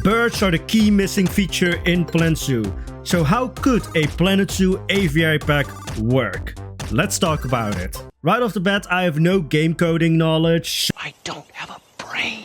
Birds are the key missing feature in Planet Zoo. So how could a Planet Zoo Aviary pack work? Let's talk about it. Right off the bat, I have no game coding knowledge. I don't have a brain.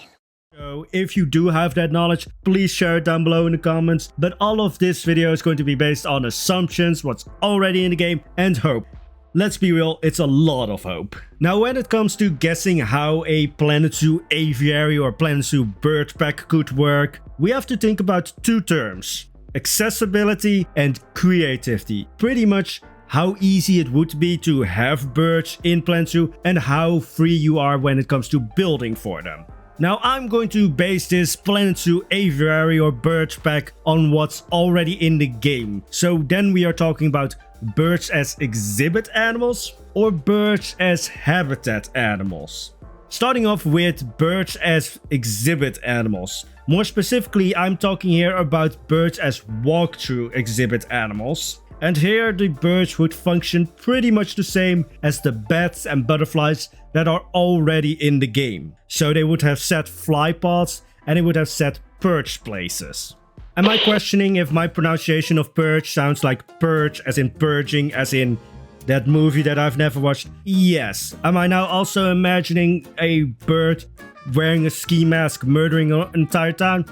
So if you do have that knowledge, please share it down below in the comments. But all of this video is going to be based on assumptions, what's already in the game, and hope. Let's be real, it's a lot of hope. Now when it comes to guessing how a Planet Zoo Aviary or Planet Zoo bird pack could work, we have to think about two terms: accessibility and creativity. Pretty much how easy it would be to have birds in Planet Zoo and how free you are when it comes to building for them. Now I'm going to base this Planet Zoo Aviary or bird pack on what's already in the game. So then we are talking about birds as exhibit animals or birds as habitat animals. Starting off with birds as exhibit animals. More specifically, I'm talking here about birds as walkthrough exhibit animals. And here the birds would function pretty much the same as the bats and butterflies that are already in the game. So they would have set fly paths and they would have set perch places. Am I questioning if my pronunciation of perch sounds like purge as in purging as in that movie that I've never watched? Yes. Am I now also imagining a bird wearing a ski mask murdering an entire town?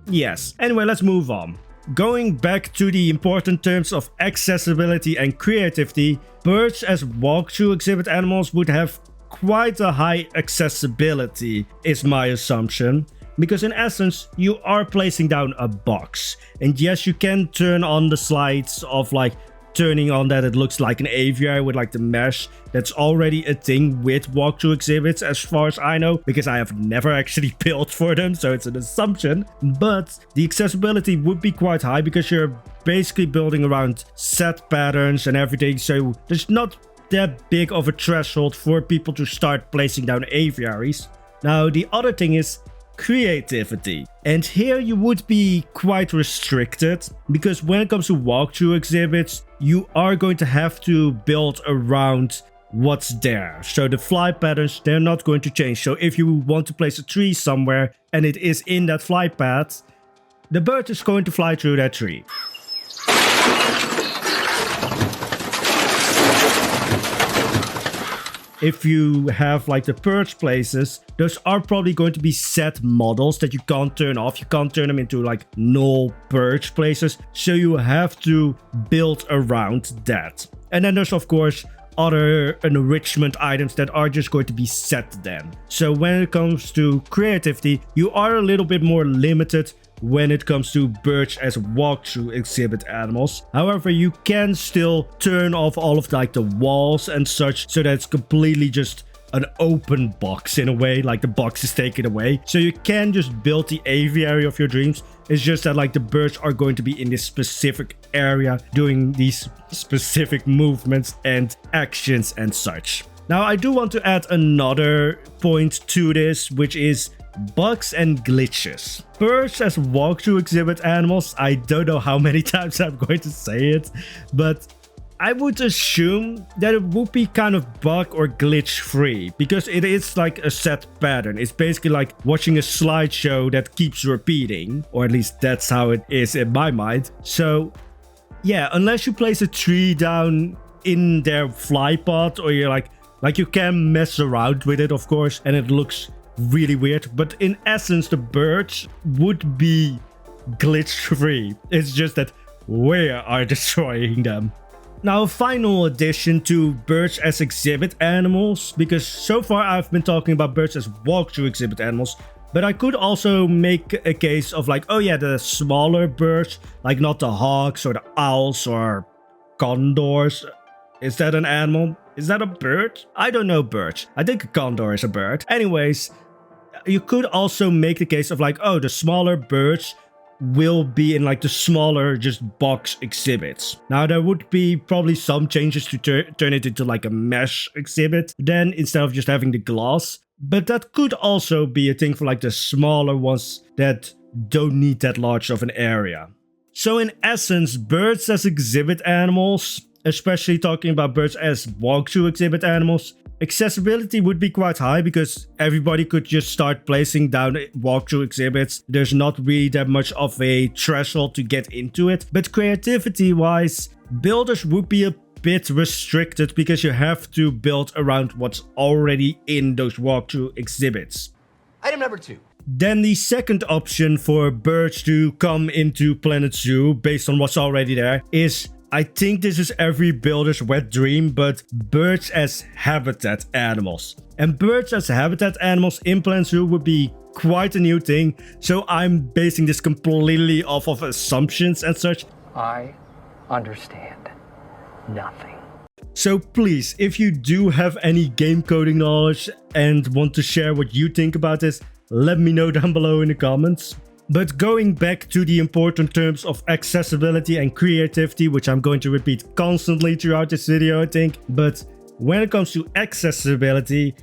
Yes. Anyway, let's move on. Going back to the important terms of accessibility and creativity, birds as walkthrough exhibit animals would have quite a high accessibility, is my assumption. Because in essence, you are placing down a box. And yes, you can turn on the slides of like turning on that it looks like an aviary with like the mesh. That's already a thing with walkthrough exhibits as far as I know, because I have never actually built for them, so it's an assumption. But the accessibility would be quite high because you're basically building around set patterns and everything, so there's not that big of a threshold for people to start placing down aviaries. Now the other thing is creativity, and here you would be quite restricted because when it comes to walkthrough exhibits, you are going to have to build around what's there. So the fly patterns, they're not going to change. So if you want to place a tree somewhere and it is in that fly path, the bird is going to fly through that tree. If you have like the perch places, those are probably going to be set models that you can't turn off. You can't turn them into like null perch places. So you have to build around that. And then there's of course other enrichment items that are just going to be set then. So when it comes to creativity, you are a little bit more limited when it comes to birds as walkthrough exhibit animals. However, you can still turn off all of like the walls and such, so that it's completely just an open box in a way, like the box is taken away. So you can just build the aviary of your dreams. It's just that like the birds are going to be in this specific area doing these specific movements and actions and such. Now I do want to add another point to this, which is bugs and glitches. Birds as walkthrough exhibit animals, I don't know how many times I'm going to say it, but I would assume that it would be kind of bug or glitch free because it is like a set pattern. It's basically like watching a slideshow that keeps repeating, or at least that's how it is in my mind. So yeah, unless you place a tree down in their fly path, or you're like you can mess around with it of course and it looks really weird, but in essence the birds would be glitch free. It's just that we are destroying them. Now a final addition to birds as exhibit animals, because so far I've been talking about birds as walkthrough exhibit animals, but I could also make a case of like, oh yeah, the smaller birds, like not the hawks or the owls or condors. Is that an animal? Is that a bird? I don't know birds. I think a condor is a bird. Anyways, you could also make the case of like, oh, the smaller birds will be in like the smaller just box exhibits. Now there would be probably some changes to turn it into like a mesh exhibit then instead of just having the glass. But that could also be a thing for like the smaller ones that don't need that large of an area. So in essence, birds as exhibit animals especially talking about birds as walkthrough exhibit animals. Accessibility would be quite high because everybody could just start placing down walkthrough exhibits. There's not really that much of a threshold to get into it. But creativity wise, builders would be a bit restricted because you have to build around what's already in those walkthrough exhibits. Item number 2. Then the second option for birds to come into Planet Zoo based on what's already there is, I think this is every builder's wet dream, but birds as habitat animals. And birds as habitat animals in Planet Zoo would be quite a new thing, so I'm basing this completely off of assumptions and such. I understand nothing. So please, if you do have any game coding knowledge and want to share what you think about this, let me know down below in the comments. But going back to the important terms of accessibility and creativity, which I'm going to repeat constantly throughout this video, I think. But when it comes to accessibility,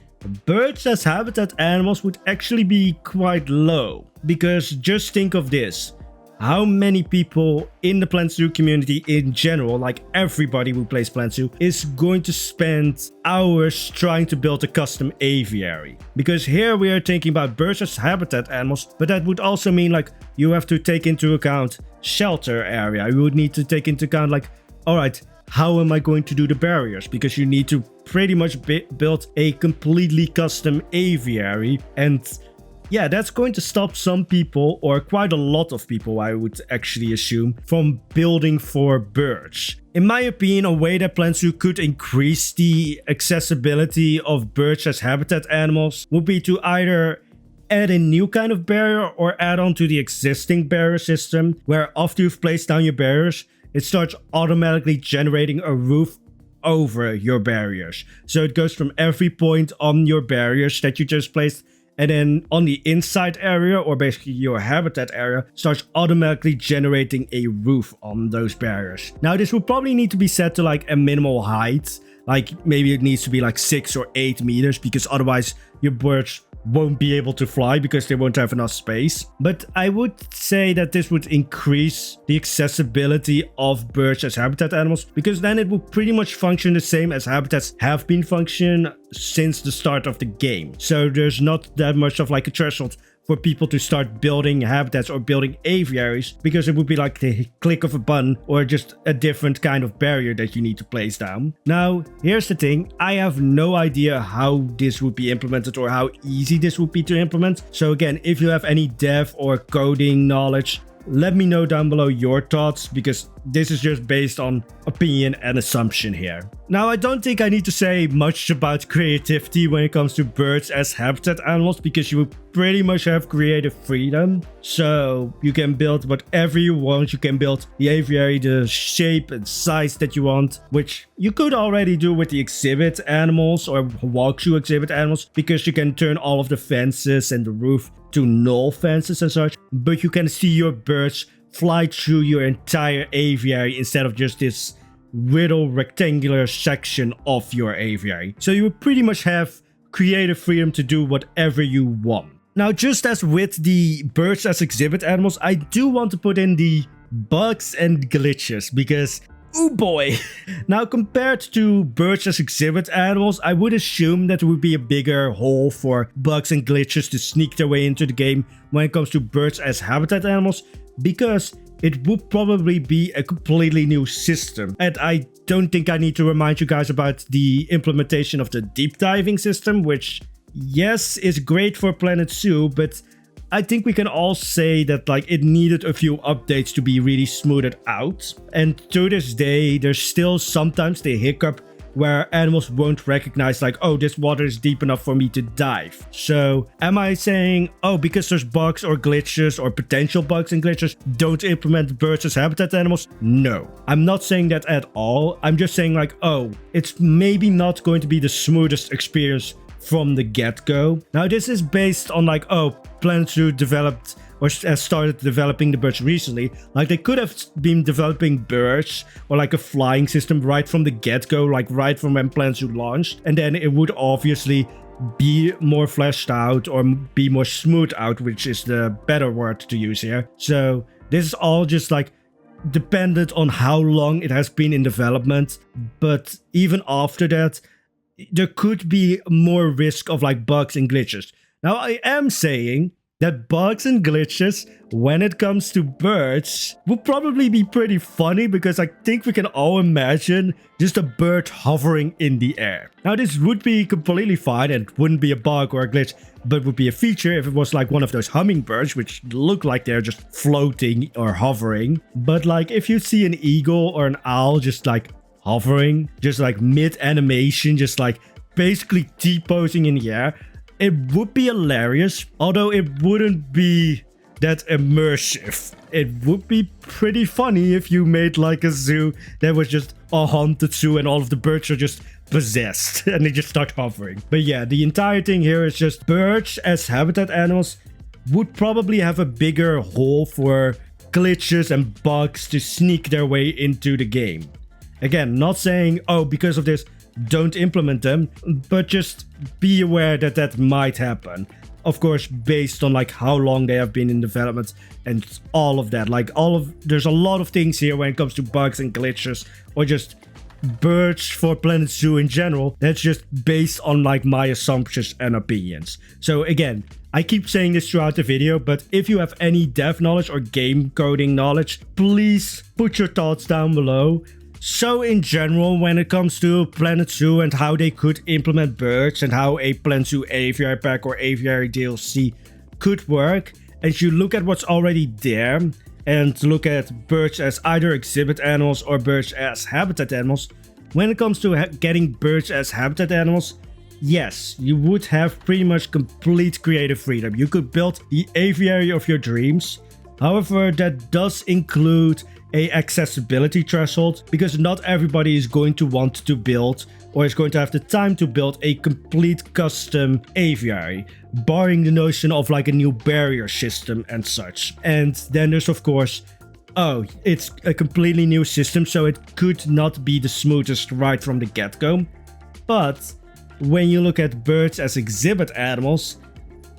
birds as habitat animals would actually be quite low. Because just think of this. How many people in the Planet Zoo community in general, like everybody who plays Planet Zoo, is going to spend hours trying to build a custom aviary? Because here we are thinking about birds as habitat animals, but that would also mean like you have to take into account shelter area. You would need to take into account like, all right, how am I going to do the barriers? Because you need to pretty much build a completely custom aviary, and yeah, that's going to stop some people, or quite a lot of people I would actually assume, from building for birds. In my opinion, a way that Planet Zoo could increase the accessibility of birds as habitat animals would be to either add a new kind of barrier or add on to the existing barrier system, where after you've placed down your barriers, it starts automatically generating a roof over your barriers. So it goes from every point on your barriers that you just placed, and then on the inside area, or basically your habitat area, starts automatically generating a roof on those barriers. Now this will probably need to be set to like a minimal height. Like maybe it needs to be like 6 or 8 meters, because otherwise your birds won't be able to fly because they won't have enough space. But I would say that this would increase the accessibility of birds as habitat animals, because then it will pretty much function the same as habitats have been functioning since the start of the game. So there's not that much of like a threshold for people to start building habitats or building aviaries, because it would be like the click of a button or just a different kind of barrier that you need to place down. Now, here's the thing. I have no idea how this would be implemented or how easy this would be to implement. So again, if you have any dev or coding knowledge, let me know down below your thoughts, because this is just based on opinion and assumption here. Now, I don't think I need to say much about creativity when it comes to birds as habitat animals, because you pretty much have creative freedom. So you can build whatever you want. You can build the aviary, the shape and size that you want, which you could already do with the exhibit animals or walkthrough exhibit animals, because you can turn all of the fences and the roof to null fences and such, but you can see your birds fly through your entire aviary instead of just this little rectangular section of your aviary. So you would pretty much have creative freedom to do whatever you want. Now, just as with the birds as exhibit animals, I do want to put in the bugs and glitches, because oh boy. Now, compared to birds as exhibit animals, I would assume that there would be a bigger hole for bugs and glitches to sneak their way into the game when it comes to birds as habitat animals, because it would probably be a completely new system. And I don't think I need to remind you guys about the implementation of the deep diving system, which, yes, is great for Planet Zoo, but I think we can all say that like it needed a few updates to be really smoothed out. And to this day, there's still sometimes the hiccup where animals won't recognize like, oh, this water is deep enough for me to dive. So am I saying, oh, because there's bugs or glitches or potential bugs and glitches, don't implement birds as habitat animals? No, I'm not saying that at all. I'm just saying like, oh, it's maybe not going to be the smoothest experience from the get-go. Now, this is based on like, oh, Planet Zoo developed or has started developing the birds recently. Like they could have been developing birds or like a flying system right from the get-go, like right from when Planet Zoo launched, and then it would obviously be more fleshed out or be more smooth out, which is the better word to use here. So this is all just like dependent on how long it has been in development, but even after that, there could be more risk of like bugs and glitches. Now, I am saying that bugs and glitches when it comes to birds would probably be pretty funny, because I think we can all imagine just a bird hovering in the air. Now, this would be completely fine and wouldn't be a bug or a glitch, but would be a feature if it was like one of those hummingbirds, which look like they're just floating or hovering. But like if you see an eagle or an owl just like hovering, just like mid animation, just like basically T-posing in the air, it would be hilarious, although it wouldn't be that immersive. It would be pretty funny if you made like a zoo that was just a haunted zoo and all of the birds are just possessed and they just start hovering. But yeah, the entire thing here is just birds as habitat animals would probably have a bigger hole for glitches and bugs to sneak their way into the game. Again, not saying, oh, because of this, don't implement them, but just be aware that that might happen. Of course, based on like how long they have been in development and all of that. Like there's a lot of things here when it comes to bugs and glitches or just birds for Planet Zoo in general. That's just based on like my assumptions and opinions. So again, I keep saying this throughout the video, but if you have any dev knowledge or game coding knowledge, please put your thoughts down below. So in general, when it comes to Planet Zoo and how they could implement birds and how a Planet Zoo Aviary pack or Aviary DLC could work, and you look at what's already there and look at birds as either exhibit animals or birds as habitat animals, when it comes to getting birds as habitat animals, yes, you would have pretty much complete creative freedom. You could build the aviary of your dreams. However, that does include a accessibility threshold, because not everybody is going to want to build or is going to have the time to build a complete custom aviary, barring the notion of like a new barrier system and such. And then there's of course, oh, it's a completely new system, so it could not be the smoothest right from the get-go. But when you look at birds as exhibit animals,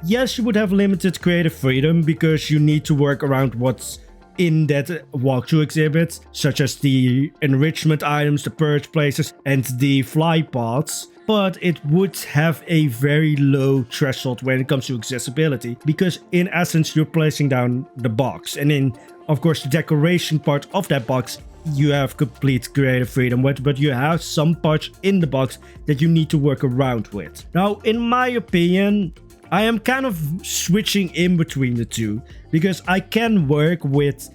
yes, you would have limited creative freedom because you need to work around what's in that walkthrough exhibit, such as the enrichment items, the perch places, and the fly pods. But it would have a very low threshold when it comes to accessibility, because in essence you're placing down the box, and in of course the decoration part of that box you have complete creative freedom with, but you have some parts in the box that you need to work around with. Now, in my opinion, I am kind of switching in between the two, because I can work with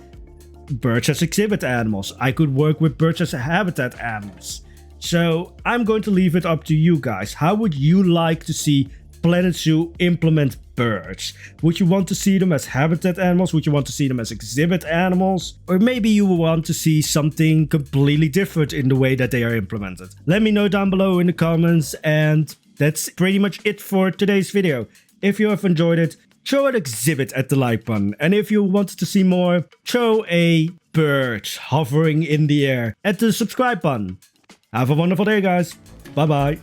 birds as exhibit animals. I could work with birds as habitat animals. So I'm going to leave it up to you guys. How would you like to see Planet Zoo implement birds? Would you want to see them as habitat animals? Would you want to see them as exhibit animals? Or maybe you want to see something completely different in the way that they are implemented? Let me know down below in the comments, and that's pretty much it for today's video. If you have enjoyed it, throw an exhibit at the like button. And if you wanted to see more, throw a bird hovering in the air at the subscribe button. Have a wonderful day, guys. Bye bye.